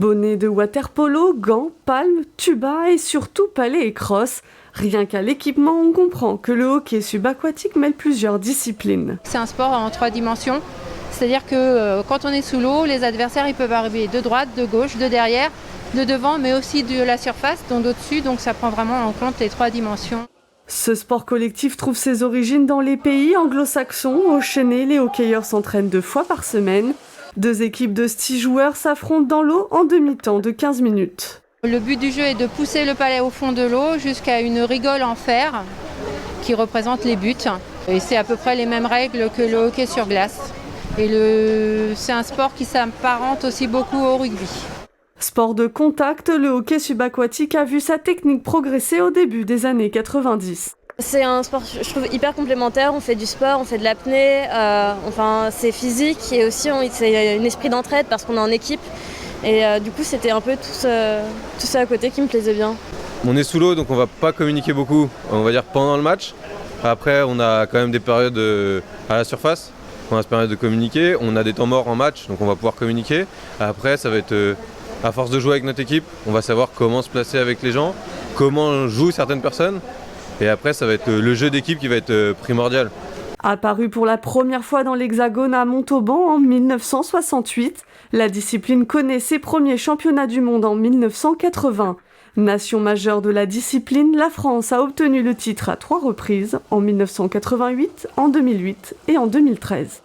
Bonnets de water-polo, gants, palmes, tuba et surtout palets et crosses. Rien qu'à l'équipement, on comprend que le hockey subaquatique mêle plusieurs disciplines. C'est un sport en 3 dimensions, c'est-à-dire que quand on est sous l'eau, les adversaires ils peuvent arriver de droite, de gauche, de derrière, de devant, mais aussi de la surface, donc d'au-dessus, donc ça prend vraiment en compte les 3 dimensions. Ce sport collectif trouve ses origines dans les pays anglo-saxons. Au Chennai, les hockeyeurs s'entraînent 2 fois par semaine. 2 équipes de 6 joueurs s'affrontent dans l'eau en demi-temps de 15 minutes. Le but du jeu est de pousser le palet au fond de l'eau jusqu'à une rigole en fer qui représente les buts. Et c'est à peu près les mêmes règles que le hockey sur glace. Et c'est un sport qui s'apparente aussi beaucoup au rugby. Sport de contact, le hockey subaquatique a vu sa technique progresser au début des années 90. C'est un sport, je trouve, hyper complémentaire. On fait du sport, on fait de l'apnée, c'est physique et aussi c'est un esprit d'entraide parce qu'on est en équipe. Et du coup, c'était un peu tout ça à côté qui me plaisait bien. On est sous l'eau, donc on va pas communiquer beaucoup, on va dire pendant le match. Après, on a quand même des périodes à la surface, on va se permettre de communiquer. On a des temps morts en match, donc on va pouvoir communiquer. Après, ça va être, à force de jouer avec notre équipe, on va savoir comment se placer avec les gens, comment jouent certaines personnes. Et après, ça va être le jeu d'équipe qui va être primordial. Apparue pour la première fois dans l'Hexagone à Montauban en 1968, la discipline connaît ses premiers championnats du monde en 1980. Nation majeure de la discipline, la France a obtenu le titre à 3 reprises, en 1988, en 2008 et en 2013.